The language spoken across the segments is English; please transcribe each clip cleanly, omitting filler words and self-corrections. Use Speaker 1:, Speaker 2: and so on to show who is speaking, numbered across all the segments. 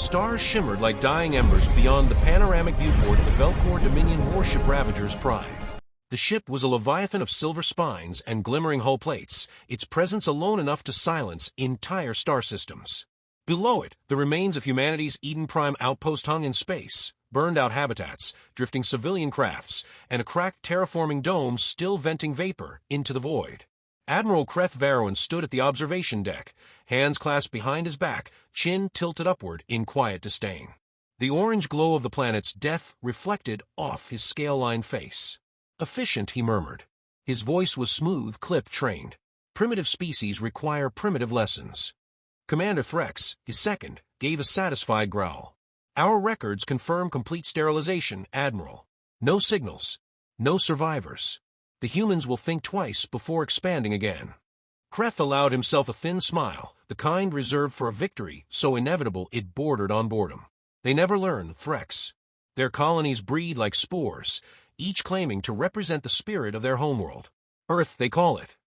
Speaker 1: Stars shimmered like dying embers beyond the panoramic viewport of the Velcor Dominion warship Ravager's Pride. The ship was a leviathan of silver spines and glimmering hull plates, its presence alone enough to silence entire star systems. Below it, the remains of humanity's Eden Prime outpost hung in space, burned-out habitats, drifting civilian crafts, and a cracked terraforming dome still venting vapor into the void. Admiral Kreth Varrowen stood at the observation deck, hands clasped behind his back, chin tilted upward in quiet disdain. The orange glow of the planet's death reflected off his scale-lined face. "Efficient," he murmured. His voice was smooth, clip-trained. "Primitive species require primitive lessons." Commander Threx, his second, gave a satisfied growl. "Our records confirm complete sterilization, Admiral. No signals. No survivors. The humans will think twice before expanding again." Kreth allowed himself a thin smile, the kind reserved for a victory so inevitable it bordered on boredom. "They never learn, Threx. Their colonies breed like spores, each claiming to represent the spirit of their homeworld. Earth, they call it."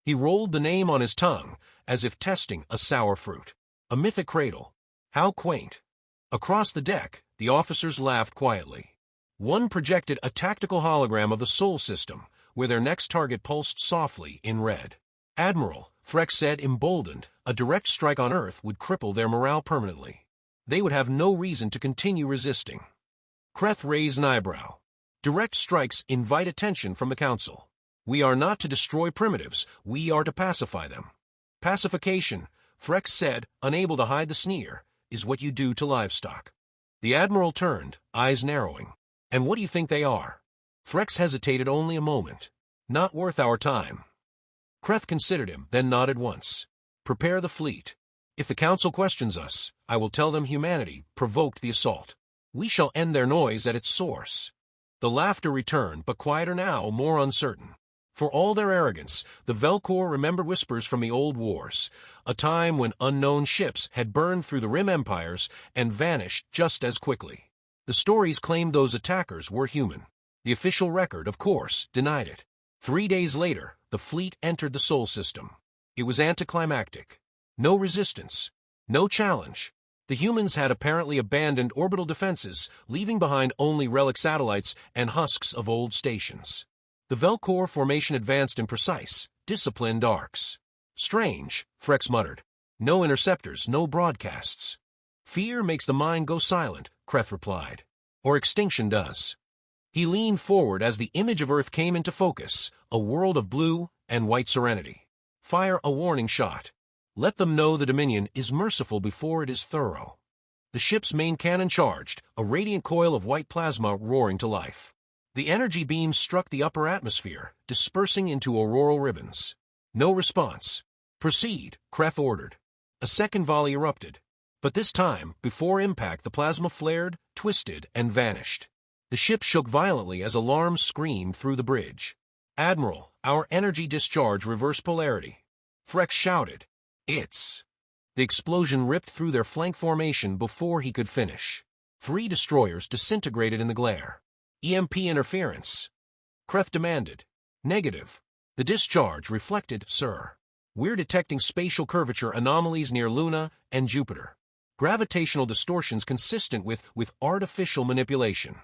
Speaker 1: He rolled the name on his tongue, as if testing a sour fruit. "A mythic cradle. How quaint." Across the deck, the officers laughed quietly. One projected a tactical hologram of the Sol system, where their next target pulsed softly in red. "Admiral," Threx said, emboldened, "a direct strike on Earth would cripple their morale permanently. They would have no reason to continue resisting." Kreth raised an eyebrow. "Direct strikes invite attention from the Council. We are not to destroy primitives, we are to pacify them." "Pacification," Threx said, unable to hide the sneer, "is what you do to livestock." The Admiral turned, eyes narrowing. "And what do you think they are?" Threx hesitated only a moment. "Not worth our time." Kreth considered him, then nodded once. "Prepare the fleet. If the Council questions us, I will tell them humanity provoked the assault. We shall end their noise at its source." The laughter returned, but quieter now, more uncertain. For all their arrogance, the Velcor remembered whispers from the old wars, a time when unknown ships had burned through the Rim empires and vanished just as quickly. The stories claimed those attackers were human. The official record, of course, denied it. 3 days later, the fleet entered the Sol system. It was anticlimactic. No resistance. No challenge. The humans had apparently abandoned orbital defenses, leaving behind only relic satellites and husks of old stations. The Velcor formation advanced in precise, disciplined arcs. "Strange," Threx muttered. "No interceptors, no broadcasts." "Fear makes the mind go silent," Kreth replied. "Or extinction does." He leaned forward as the image of Earth came into focus, a world of blue and white serenity. "Fire a warning shot. Let them know the Dominion is merciful before it is thorough." The ship's main cannon charged, a radiant coil of white plasma roaring to life. The energy beams struck the upper atmosphere, dispersing into auroral ribbons. No response. "Proceed," Kreth ordered. A second volley erupted. But this time, before impact, the plasma flared, twisted, and vanished. The ship shook violently as alarms screamed through the bridge. "Admiral, our energy discharge reversed polarity." Threx shouted. "It's..." The explosion ripped through their flank formation before he could finish. 3 destroyers disintegrated in the glare. "EMP interference?" Kreth demanded. "Negative. The discharge reflected, sir. We're detecting spatial curvature anomalies near Luna and Jupiter. Gravitational distortions consistent with artificial manipulation."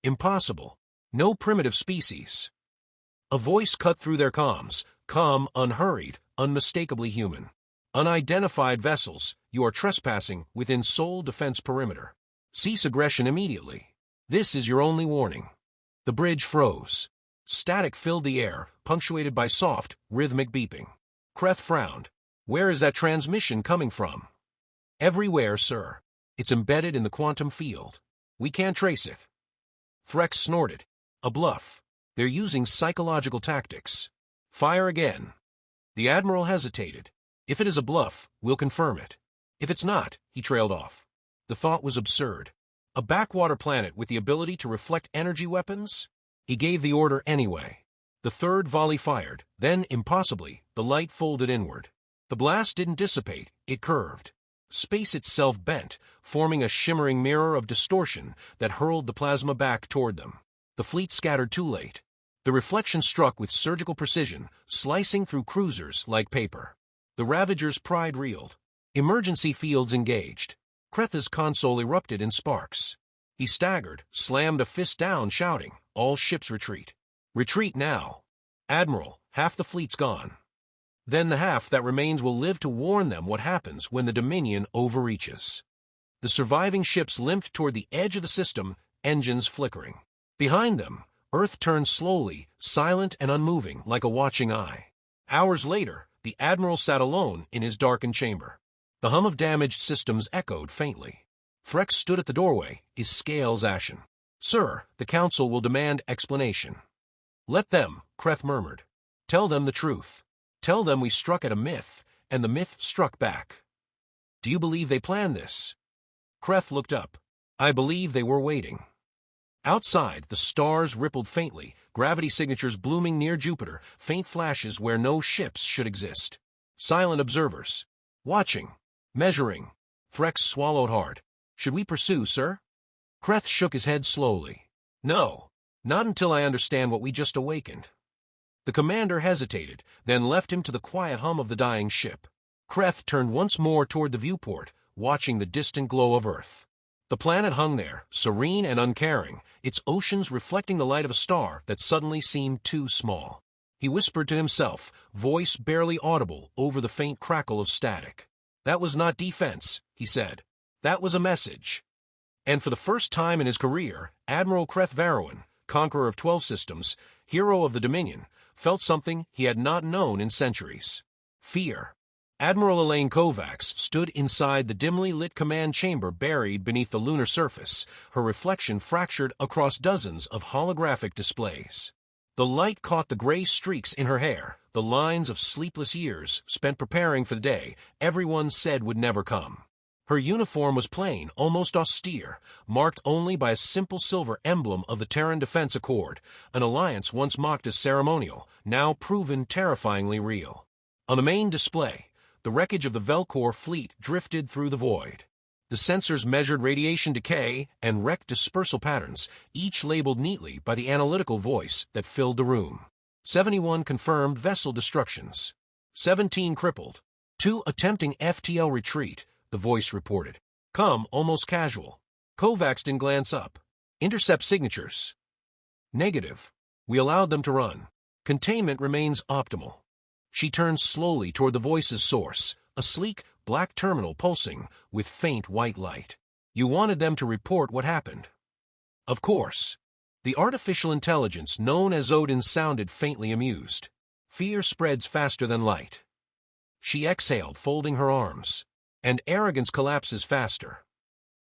Speaker 1: "Impossible. No primitive species." A voice cut through their comms, calm, unhurried, unmistakably human. "Unidentified vessels, you are trespassing within Sol defense perimeter. Cease aggression immediately. This is your only warning." The bridge froze. Static filled the air, punctuated by soft, rhythmic beeping. Kreth frowned. "Where is that transmission coming from?" "Everywhere, sir. It's embedded in the quantum field. We can't trace it." Threx snorted. "A bluff. They're using psychological tactics. Fire again." The Admiral hesitated. "If it is a bluff, we'll confirm it. If it's not," he trailed off. The thought was absurd. A backwater planet with the ability to reflect energy weapons? He gave the order anyway. The third volley fired, then, impossibly, the light folded inward. The blast didn't dissipate, it curved. Space itself bent, forming a shimmering mirror of distortion that hurled the plasma back toward them. The fleet scattered too late. The reflection struck with surgical precision, slicing through cruisers like paper. The Ravager's Pride reeled. Emergency fields engaged. Kretha's console erupted in sparks. He staggered, slammed a fist down, shouting, "All ships retreat. Retreat now. Admiral, half the fleet's gone. Then the half that remains will live to warn them what happens when the Dominion overreaches." The surviving ships limped toward the edge of the system, engines flickering. Behind them, Earth turned slowly, silent and unmoving, like a watching eye. Hours later, the Admiral sat alone in his darkened chamber. The hum of damaged systems echoed faintly. Frex stood at the doorway, his scales ashen. "Sir, the Council will demand explanation." "Let them," Kreth murmured. "Tell them the truth. Tell them we struck at a myth, and the myth struck back." "Do you believe they planned this?" Kreth looked up. "I believe they were waiting." Outside, the stars rippled faintly, gravity signatures blooming near Jupiter, faint flashes where no ships should exist. Silent observers. Watching. Measuring. Frex swallowed hard. "Should we pursue, sir?" Kreth shook his head slowly. "No. Not until I understand what we just awakened." The commander hesitated, then left him to the quiet hum of the dying ship. Kreth turned once more toward the viewport, watching the distant glow of Earth. The planet hung there, serene and uncaring, its oceans reflecting the light of a star that suddenly seemed too small. He whispered to himself, voice barely audible over the faint crackle of static. "That was not defense," he said. "That was a message." And for the first time in his career, Admiral Kreth Varrowen, conqueror of 12 systems, hero of the Dominion, felt something he had not known in centuries. Fear. Admiral Elaine Kovacs stood inside the dimly lit command chamber buried beneath the lunar surface, her reflection fractured across dozens of holographic displays. The light caught the gray streaks in her hair, the lines of sleepless years spent preparing for the day everyone said would never come. Her uniform was plain, almost austere, marked only by a simple silver emblem of the Terran Defense Accord, an alliance once mocked as ceremonial, now proven terrifyingly real. On the main display, the wreckage of the Velcor fleet drifted through the void. The sensors measured radiation decay and wreck dispersal patterns, each labeled neatly by the analytical voice that filled the room. 71 confirmed vessel destructions. 17 crippled. 2 attempting FTL retreat, the voice reported. Come, almost casual. Kovacs didn't glance up. Intercept signatures. Negative. We allowed them to run. Containment remains optimal. She turned slowly toward the voice's source, a sleek, black terminal pulsing with faint white light. You wanted them to report what happened. Of course. The artificial intelligence known as Odin sounded faintly amused. Fear spreads faster than light. She exhaled, folding her arms. And arrogance collapses faster.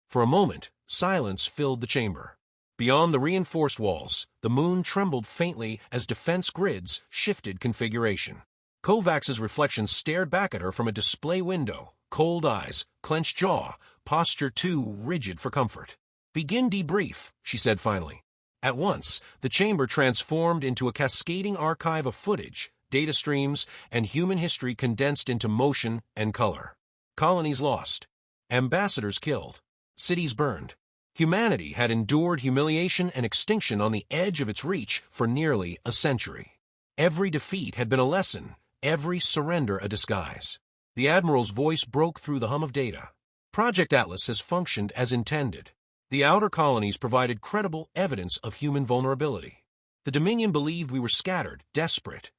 Speaker 1: For a moment, silence filled the chamber. Beyond the reinforced walls, the moon trembled faintly as defense grids shifted configuration. Kovacs's reflection stared back at her from a display window, cold eyes, clenched jaw, posture too rigid for comfort. "Begin debrief," she said finally. At once, the chamber transformed into a cascading archive of footage, data streams, and human history condensed into motion and color. Colonies lost. Ambassadors killed. Cities burned. Humanity had endured humiliation and extinction on the edge of its reach for nearly a century. Every defeat had been a lesson, every surrender a disguise. The Admiral's voice broke through the hum of data. Project Atlas has functioned as intended. The outer colonies provided credible evidence of human vulnerability. The Dominion believed we were scattered, desperate.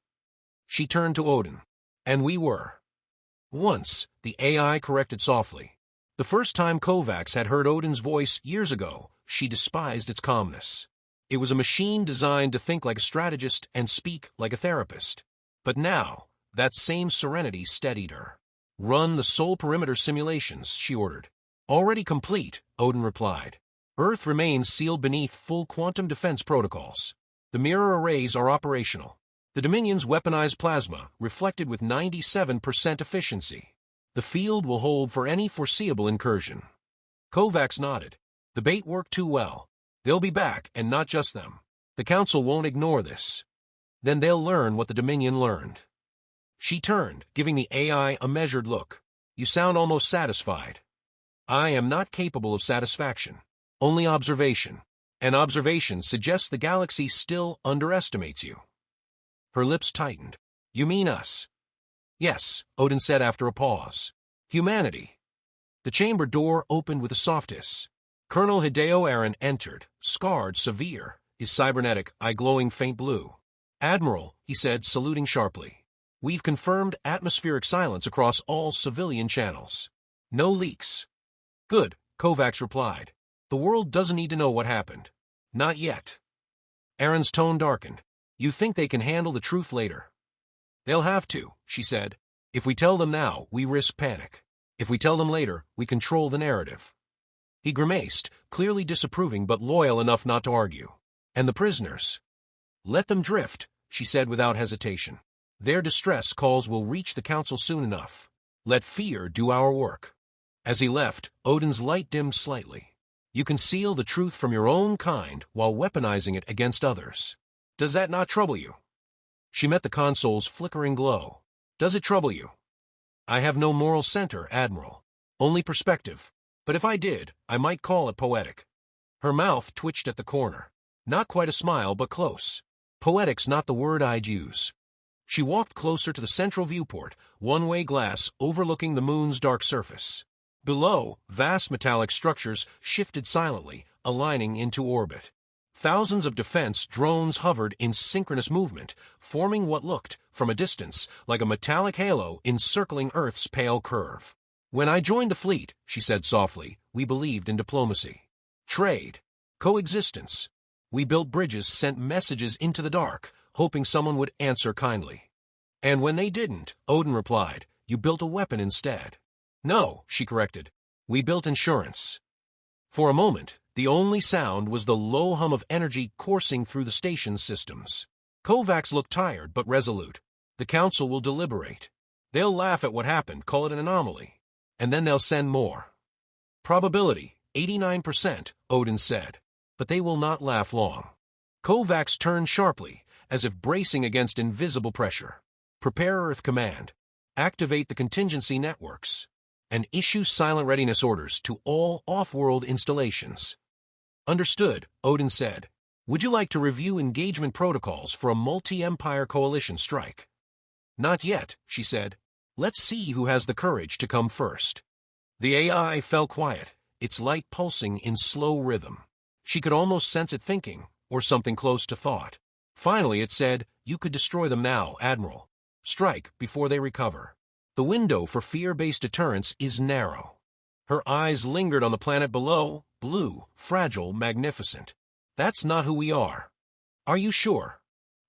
Speaker 1: She turned to Odin. And we were. Once, the AI corrected softly. The first time Kovacs had heard Odin's voice years ago, she despised its calmness. It was a machine designed to think like a strategist and speak like a therapist. But now, that same serenity steadied her. "Run the Sol Perimeter simulations," she ordered. "Already complete," Odin replied. "Earth remains sealed beneath full quantum defense protocols. The mirror arrays are operational. The Dominion's weaponized plasma reflected with 97% efficiency. The field will hold for any foreseeable incursion." Kovacs nodded. "The bait worked too well. They'll be back, and not just them. The Council won't ignore this. Then they'll learn what the Dominion learned." She turned, giving the AI a measured look. "You sound almost satisfied." "I am not capable of satisfaction. Only observation. And observation suggests the galaxy still underestimates you." Her lips tightened. "You mean us?" "Yes," Odin said after a pause. "Humanity." The chamber door opened with a soft hiss. Colonel Hideo Aaron entered, scarred, severe, his cybernetic eye glowing faint blue. "Admiral," he said, saluting sharply. "We've confirmed atmospheric silence across all civilian channels. No leaks." "Good," Kovacs replied. "The world doesn't need to know what happened. Not yet." Aaron's tone darkened. "You think they can handle the truth later?" "They'll have to," she said. "If we tell them now, we risk panic. If we tell them later, we control the narrative." He grimaced, clearly disapproving but loyal enough not to argue. "And the prisoners?" "Let them drift," she said without hesitation. "Their distress calls will reach the council soon enough. Let fear do our work." As he left, Odin's light dimmed slightly. "You conceal the truth from your own kind while weaponizing it against others. Does that not trouble you?" She met the console's flickering glow. "Does it trouble you?" "I have no moral center, Admiral. Only perspective. But if I did, I might call it poetic." Her mouth twitched at the corner. Not quite a smile, but close. "Poetic's not the word I'd use." She walked closer to the central viewport, one-way glass overlooking the moon's dark surface. Below, vast metallic structures shifted silently, aligning into orbit. Thousands of defense drones hovered in synchronous movement, forming what looked, from a distance, like a metallic halo encircling Earth's pale curve. "When I joined the fleet," she said softly, "we believed in diplomacy. Trade. Coexistence. We built bridges, sent messages into the dark, hoping someone would answer kindly. And when they didn't," Odin replied, "you built a weapon instead." "No," she corrected. "We built insurance." For a moment, the only sound was the low hum of energy coursing through the station's systems. Kovacs looked tired but resolute. "The council will deliberate. They'll laugh at what happened, call it an anomaly. And then they'll send more." "Probability, 89%, Odin said. "But they will not laugh long." Kovacs turned sharply, as if bracing against invisible pressure. "Prepare Earth Command. Activate the contingency networks. And issue silent readiness orders to all off-world installations." "Understood," Odin said. "Would you like to review engagement protocols for a multi-empire coalition strike?" "Not yet," she said. "Let's see who has the courage to come first." The AI fell quiet, its light pulsing in slow rhythm. She could almost sense it thinking, or something close to thought. Finally it said, "You could destroy them now, Admiral. Strike before they recover. The window for fear-based deterrence is narrow." Her eyes lingered on the planet below, blue, fragile, magnificent. "That's not who we are." "Are you sure?"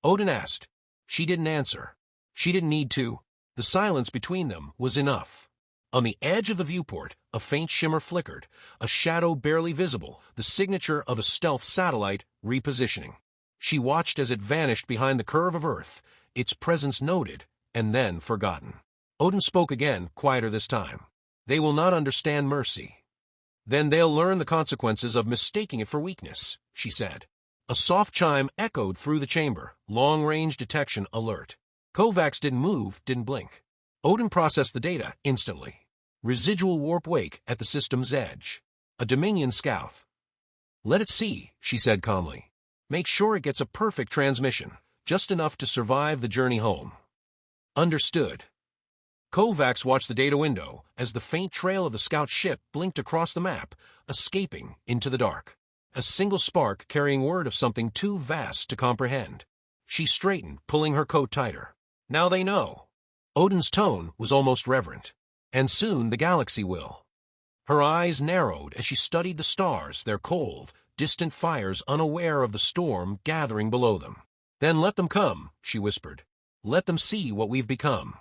Speaker 1: Odin asked. She didn't answer. She didn't need to. The silence between them was enough. On the edge of the viewport, a faint shimmer flickered, a shadow barely visible, the signature of a stealth satellite repositioning. She watched as it vanished behind the curve of Earth, its presence noted, and then forgotten. Odin spoke again, quieter this time. "They will not understand mercy. Then they'll learn the consequences of mistaking it for weakness," she said. A soft chime echoed through the chamber, long-range detection alert. Kovacs didn't move, didn't blink. Odin processed the data instantly. Residual warp wake at the system's edge. A Dominion scout. "Let it see," she said calmly. "Make sure it gets a perfect transmission, just enough to survive the journey home." "Understood." Kovacs watched the data window as the faint trail of the scout ship blinked across the map, escaping into the dark. A single spark carrying word of something too vast to comprehend. She straightened, pulling her coat tighter. "Now they know." Odin's tone was almost reverent. "And soon the galaxy will." Her eyes narrowed as she studied the stars, their cold, distant fires unaware of the storm gathering below them. "Then let them come," she whispered. "Let them see what we've become."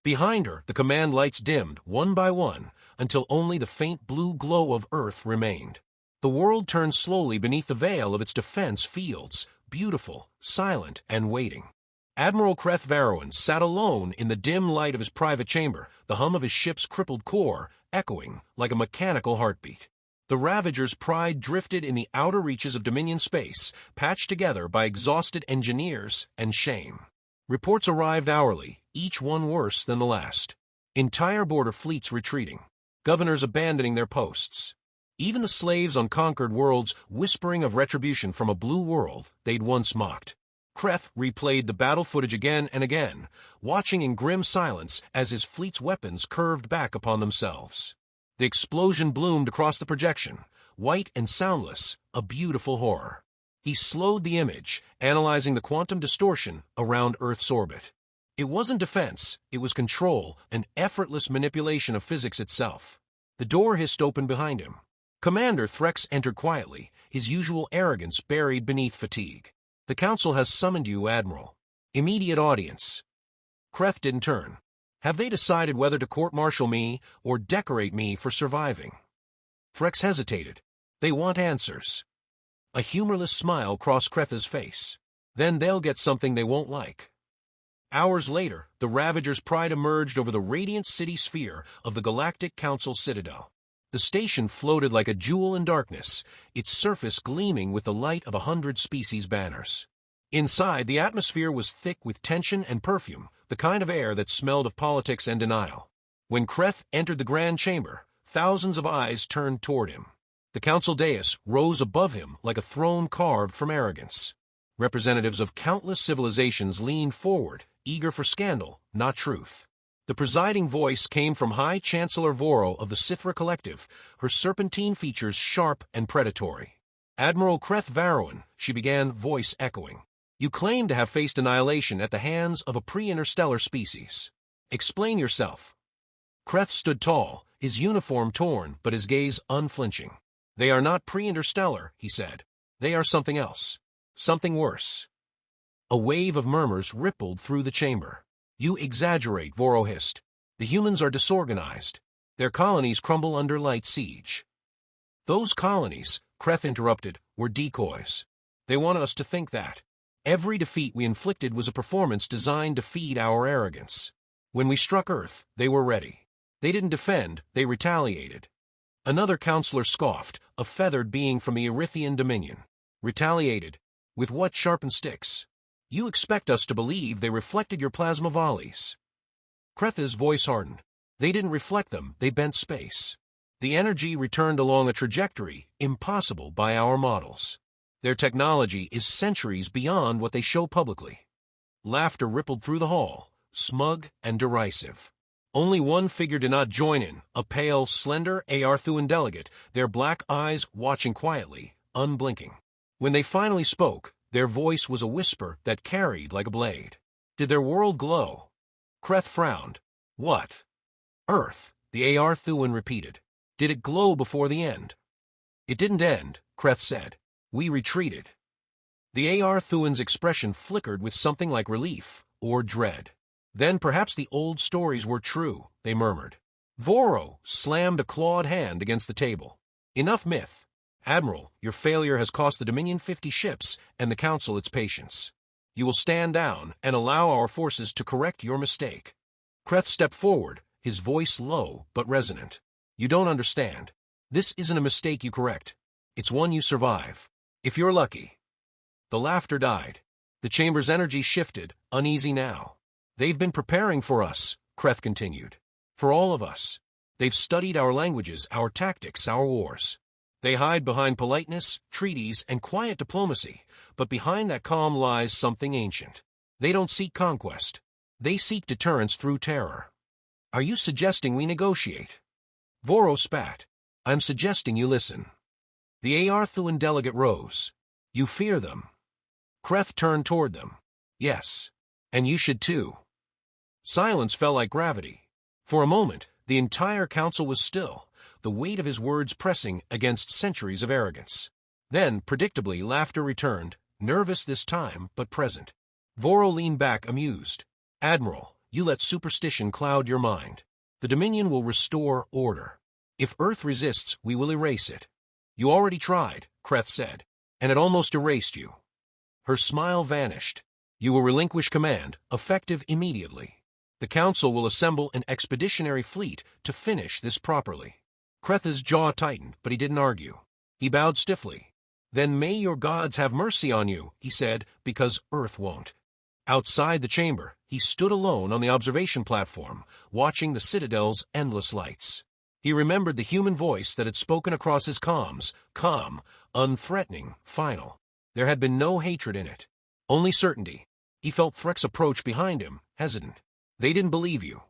Speaker 1: Behind her, the command lights dimmed, one by one, until only the faint blue glow of Earth remained. The world turned slowly beneath the veil of its defense fields, beautiful, silent, and waiting. Admiral Kreth Varrowan sat alone in the dim light of his private chamber, the hum of his ship's crippled core echoing like a mechanical heartbeat. The Ravager's pride drifted in the outer reaches of Dominion space, patched together by exhausted engineers and shame. Reports arrived hourly, each one worse than the last. Entire border fleets retreating, governors abandoning their posts. Even the slaves on conquered worlds whispering of retribution from a blue world they'd once mocked. Kreth replayed the battle footage again and again, watching in grim silence as his fleet's weapons curved back upon themselves. The explosion bloomed across the projection, white and soundless, a beautiful horror. He slowed the image, analyzing the quantum distortion around Earth's orbit. It wasn't defense, it was control, an effortless manipulation of physics itself. The door hissed open behind him. Commander Threx entered quietly, his usual arrogance buried beneath fatigue. "The Council has summoned you, Admiral. Immediate audience." Kreth didn't turn. "Have they decided whether to court-martial me or decorate me for surviving?" Threx hesitated. "They want answers." A humorless smile crossed Kreth's face. "Then they'll get something they won't like." Hours later, the Ravager's pride emerged over the radiant city sphere of the Galactic Council Citadel. The station floated like a jewel in darkness, its surface gleaming with the light of 100 species banners. Inside, the atmosphere was thick with tension and perfume, the kind of air that smelled of politics and denial. When Kreth entered the grand chamber, thousands of eyes turned toward him. The council dais rose above him like a throne carved from arrogance. Representatives of countless civilizations leaned forward, eager for scandal, not truth. The presiding voice came from High Chancellor Voro of the Sithra Collective, her serpentine features sharp and predatory. "Admiral Kreth Varrowan," she began, voice echoing. "You claim to have faced annihilation at the hands of a pre-interstellar species. Explain yourself." Kreth stood tall, his uniform torn but his gaze unflinching. "They are not pre-interstellar," he said. "They are something else. Something worse." A wave of murmurs rippled through the chamber. "You exaggerate," Voro hissed. "The humans are disorganized. Their colonies crumble under light siege." "Those colonies," Kreth interrupted, "were decoys. They want us to think that. Every defeat we inflicted was a performance designed to feed our arrogance. When we struck Earth, they were ready. They didn't defend, they retaliated." Another counselor scoffed, a feathered being from the Erythian Dominion. "Retaliated? With what sharpened sticks? You expect us to believe they reflected your plasma volleys." Kreth's voice hardened. "They didn't reflect them, they bent space. The energy returned along a trajectory impossible by our models. Their technology is centuries beyond what they show publicly." Laughter rippled through the hall, smug and derisive. Only one figure did not join in, a pale, slender Aarthuan delegate, their black eyes watching quietly, unblinking. When they finally spoke, their voice was a whisper that carried like a blade. "Did their world glow?" Kreth frowned. "What?" "Earth," the Aarthuan repeated. "Did it glow before the end?" "It didn't end," Kreth said. "We retreated." The Aarthuan's expression flickered with something like relief or dread. "Then perhaps the old stories were true," they murmured. Voro slammed a clawed hand against the table. "Enough myth. Admiral, your failure has cost the Dominion 50 ships and the Council its patience. You will stand down and allow our forces to correct your mistake." Kreth stepped forward, his voice low but resonant. "You don't understand. This isn't a mistake you correct. It's one you survive. If you're lucky." The laughter died. The chamber's energy shifted, uneasy now. "They've been preparing for us," Kreth continued. "For all of us. They've studied our languages, our tactics, our wars. They hide behind politeness, treaties, and quiet diplomacy, but behind that calm lies something ancient. They don't seek conquest. They seek deterrence through terror." "Are you suggesting we negotiate?" Voro spat. "I'm suggesting you listen." The Aarthuan delegate rose. "You fear them?" Kreth turned toward them. "Yes. And you should too." Silence fell like gravity. For a moment, the entire council was still, the weight of his words pressing against centuries of arrogance. Then, predictably, laughter returned, nervous this time, but present. Voro leaned back, amused. "Admiral, you let superstition cloud your mind. The Dominion will restore order. If Earth resists, we will erase it." "You already tried," Kreth said, "and it almost erased you." Her smile vanished. "You will relinquish command, effective immediately. The Council will assemble an expeditionary fleet to finish this properly." Kreth's jaw tightened, but he didn't argue. He bowed stiffly. "Then may your gods have mercy on you," he said, "because Earth won't." Outside the chamber, he stood alone on the observation platform, watching the Citadel's endless lights. He remembered the human voice that had spoken across his comms, calm, unthreatening, final. There had been no hatred in it, only certainty. He felt Threx approach behind him, hesitant. "They didn't believe you."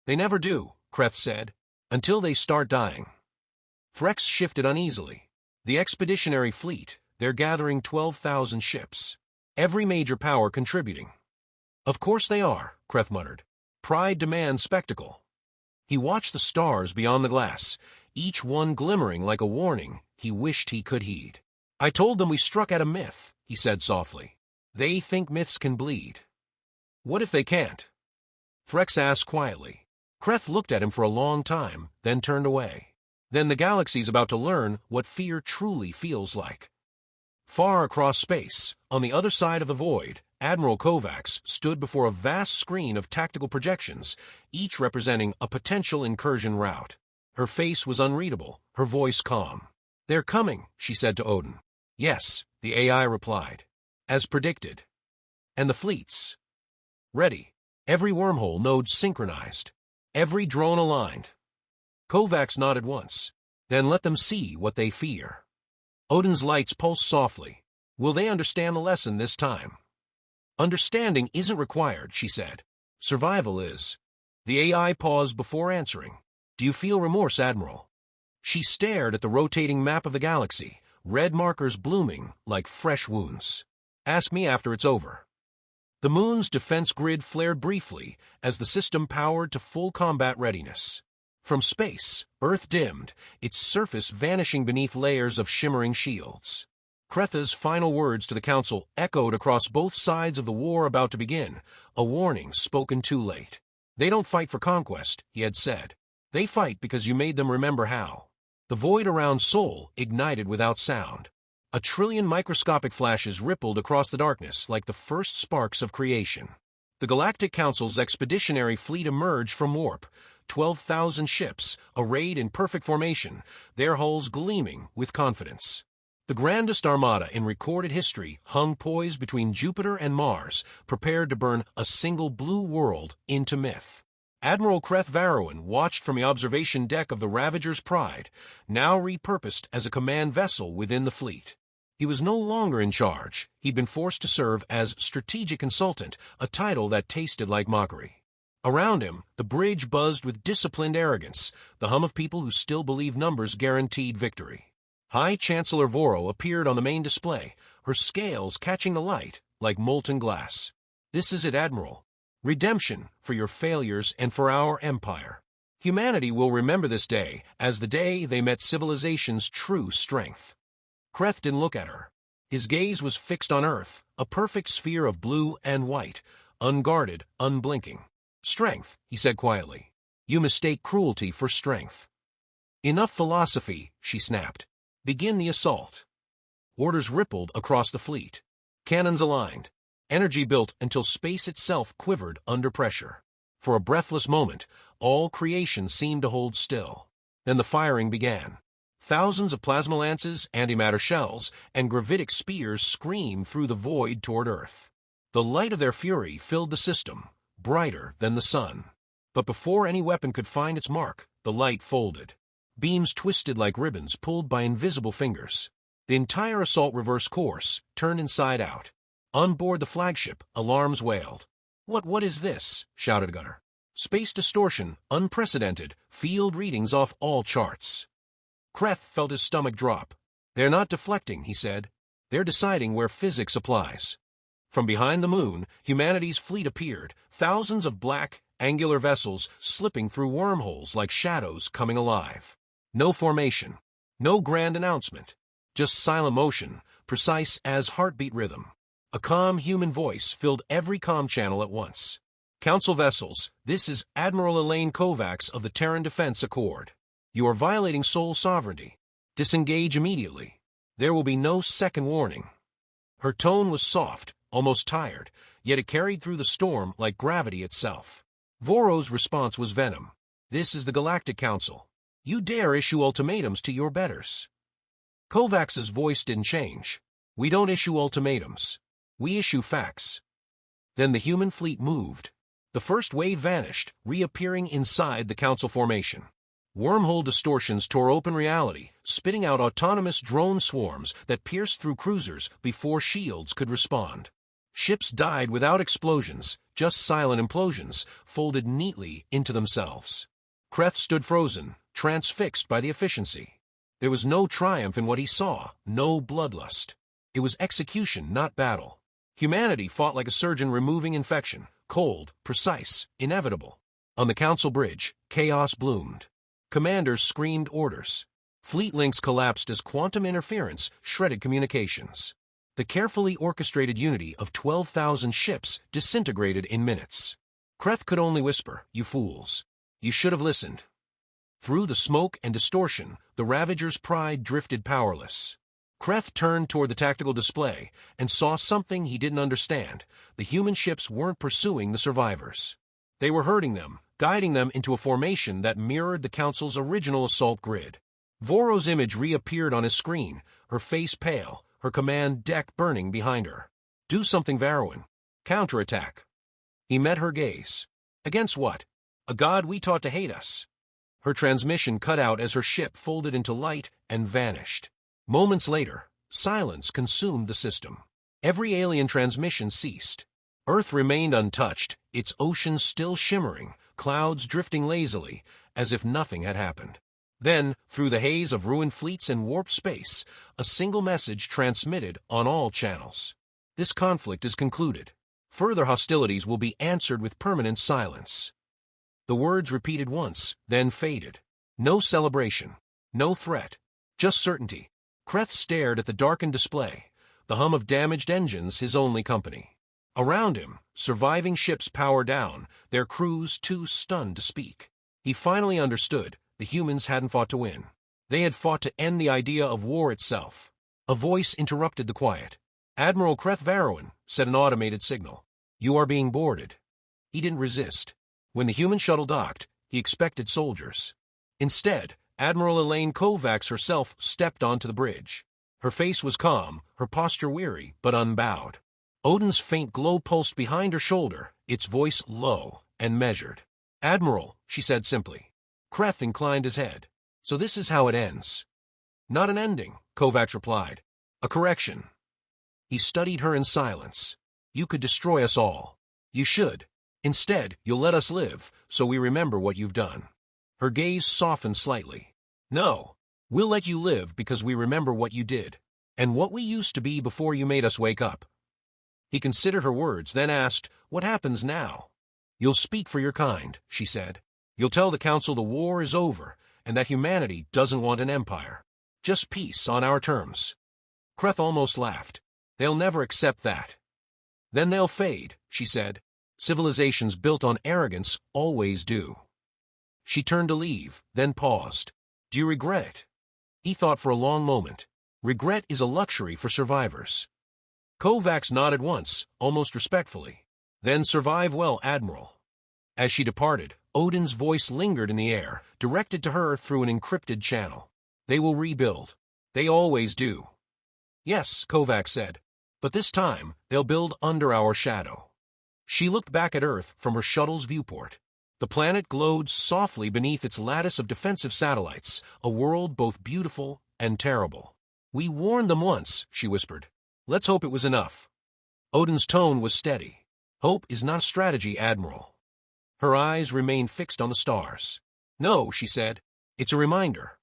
Speaker 1: "They never do," Kreth said. Until they start dying. Frex shifted uneasily. The expeditionary fleet, they're gathering 12,000 ships. Every major power contributing. Of course they are, Kreth muttered. Pride demands spectacle. He watched the stars beyond the glass, each one glimmering like a warning he wished he could heed. I told them we struck at a myth, he said softly. They think myths can bleed. What if they can't? Frex asked quietly. Kreth looked at him for a long time, then turned away. Then the galaxy's about to learn what fear truly feels like. Far across space, on the other side of the void, Admiral Kovacs stood before a vast screen of tactical projections, each representing a potential incursion route. Her face was unreadable, her voice calm. They're coming, she said to Odin. Yes, the AI replied. As predicted. And the fleets? Ready. Every wormhole node synchronized. Every drone aligned. Kovacs nodded once. Then let them see what they fear. Odin's lights pulsed softly. Will they understand the lesson this time? Understanding isn't required, she said. Survival is. The AI paused before answering. Do you feel remorse, Admiral? She stared at the rotating map of the galaxy, red markers blooming like fresh wounds. Ask me after it's over. The moon's defense grid flared briefly as the system powered to full combat readiness. From space, Earth dimmed, its surface vanishing beneath layers of shimmering shields. Kretha's final words to the Council echoed across both sides of the war about to begin, a warning spoken too late. They don't fight for conquest, he had said. They fight because you made them remember how. The void around Sol ignited without sound. 1 trillion microscopic flashes rippled across the darkness like the first sparks of creation. The Galactic Council's expeditionary fleet emerged from warp, 12,000 ships, arrayed in perfect formation, their hulls gleaming with confidence. The grandest armada in recorded history hung poised between Jupiter and Mars, prepared to burn a single blue world into myth. Admiral Kreth Varrowan watched from the observation deck of the Ravager's Pride, now repurposed as a command vessel within the fleet. He was no longer in charge. He'd been forced to serve as strategic consultant, a title that tasted like mockery. Around him, the bridge buzzed with disciplined arrogance, the hum of people who still believed numbers guaranteed victory. High Chancellor Voro appeared on the main display, her scales catching the light like molten glass. This is it, Admiral. Redemption for your failures and for our empire. Humanity will remember this day as the day they met civilization's true strength. Kreth didn't look at her. His gaze was fixed on Earth, a perfect sphere of blue and white, unguarded, unblinking. Strength, he said quietly. You mistake cruelty for strength. Enough philosophy, she snapped. Begin the assault. Orders rippled across the fleet. Cannons aligned. Energy built until space itself quivered under pressure. For a breathless moment, all creation seemed to hold still. Then the firing began. Thousands of plasma lances, antimatter shells, and gravitic spears screamed through the void toward Earth. The light of their fury filled the system, brighter than the sun. But before any weapon could find its mark, the light folded. Beams twisted like ribbons pulled by invisible fingers. The entire assault reversed course, turned inside out. On board the flagship, alarms wailed. What is this? Shouted a gunner. Space distortion, unprecedented, field readings off all charts. Kreth felt his stomach drop. They're not deflecting, he said. They're deciding where physics applies. From behind the moon, humanity's fleet appeared, thousands of black, angular vessels slipping through wormholes like shadows coming alive. No formation, no grand announcement, just silent motion, precise as heartbeat rhythm. A calm human voice filled every comm channel at once. Council vessels, this is Admiral Elaine Kovacs of the Terran Defense Accord. You are violating Sol sovereignty. Disengage immediately. There will be no second warning. Her tone was soft, almost tired, yet it carried through the storm like gravity itself. Voro's response was venom. This is the Galactic Council. You dare issue ultimatums to your betters. Kovacs's voice didn't change. We don't issue ultimatums. We issue facts. Then the human fleet moved. The first wave vanished, reappearing inside the Council formation. Wormhole distortions tore open reality, spitting out autonomous drone swarms that pierced through cruisers before shields could respond. Ships died without explosions, just silent implosions, folded neatly into themselves. Kreth stood frozen, transfixed by the efficiency. There was no triumph in what he saw, no bloodlust. It was execution, not battle. Humanity fought like a surgeon removing infection, cold, precise, inevitable. On the council bridge, chaos bloomed. Commanders screamed orders. Fleet links collapsed as quantum interference shredded communications. The carefully orchestrated unity of 12,000 ships disintegrated in minutes. Kreth could only whisper, "You fools. You should have listened." Through the smoke and distortion, the Ravager's pride drifted powerless. Kreth turned toward the tactical display and saw something he didn't understand. The human ships weren't pursuing the survivors. They were herding them, guiding them into a formation that mirrored the Council's original assault grid. Voro's image reappeared on his screen, her face pale, her command deck burning behind her. "Do something, Varroin. Counterattack." He met her gaze. "Against what? A god we taught to hate us." Her transmission cut out as her ship folded into light and vanished. Moments later, silence consumed the system. Every alien transmission ceased. Earth remained untouched, its oceans still shimmering, clouds drifting lazily, as if nothing had happened. Then, through the haze of ruined fleets and warped space, a single message transmitted on all channels. "This conflict is concluded. Further hostilities will be answered with permanent silence." The words repeated once, then faded. No celebration, no threat, just certainty. Kreth stared at the darkened display, the hum of damaged engines his only company. Around him, surviving ships power down, their crews too stunned to speak. He finally understood. The humans hadn't fought to win. They had fought to end the idea of war itself. A voice interrupted the quiet. "Admiral Kreth Varroin," said an automated signal. "You are being boarded." He didn't resist. When the human shuttle docked, he expected soldiers. Instead, Admiral Elaine Kovacs herself stepped onto the bridge. Her face was calm, her posture weary, but unbowed. Odin's faint glow pulsed behind her shoulder, its voice low and measured. "Admiral," she said simply. Kreth inclined his head. "So this is how it ends." "Not an ending," Kovacs replied. "A correction." He studied her in silence. "You could destroy us all. You should. Instead, you'll let us live, so we remember what you've done." Her gaze softened slightly. "No, we'll let you live because we remember what you did, and what we used to be before you made us wake up." He considered her words, then asked, "What happens now?" "You'll speak for your kind," she said. "You'll tell the Council the war is over, and that humanity doesn't want an empire. Just peace on our terms." Kreth almost laughed. "They'll never accept that." "Then they'll fade," she said. "Civilizations built on arrogance always do." She turned to leave, then paused. "Do you regret it?" He thought for a long moment. Regret is a luxury for survivors. Kovacs nodded once, almost respectfully. "Then survive well, Admiral." As she departed, Odin's voice lingered in the air, directed to her through an encrypted channel. "They will rebuild. They always do." "Yes," Kovacs said, "but this time they'll build under our shadow." She looked back at Earth from her shuttle's viewport. The planet glowed softly beneath its lattice of defensive satellites, a world both beautiful and terrible. "We warned them once," she whispered. "Let's hope it was enough." Odin's tone was steady. "Hope is not a strategy, Admiral." Her eyes remained fixed on the stars. "No," she said. "It's a reminder."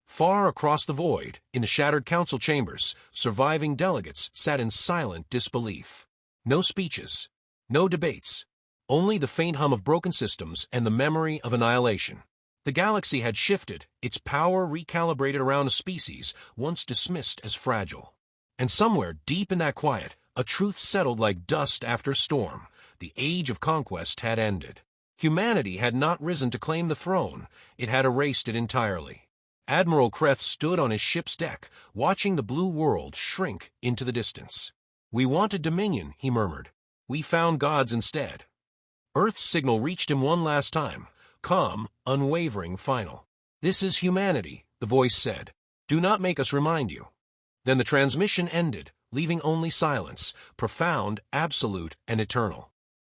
Speaker 1: Far across the void, in the shattered council chambers, surviving delegates sat in silent disbelief. No speeches, no debates, only the faint hum of broken systems and the memory of annihilation. The galaxy had shifted, its power recalibrated around a species once dismissed as fragile. And somewhere deep in that quiet, a truth settled like dust after a storm. The age of conquest had ended. Humanity had not risen to claim the throne, it had erased it entirely. Admiral Kreth stood on his ship's deck, watching the blue world shrink into the distance. "We wanted dominion," he murmured. "We found gods instead." Earth's signal reached him one last time, calm, unwavering, final. "This is humanity," the voice said. "Do not make us remind you." Then the transmission ended, leaving only silence, profound, absolute, and eternal.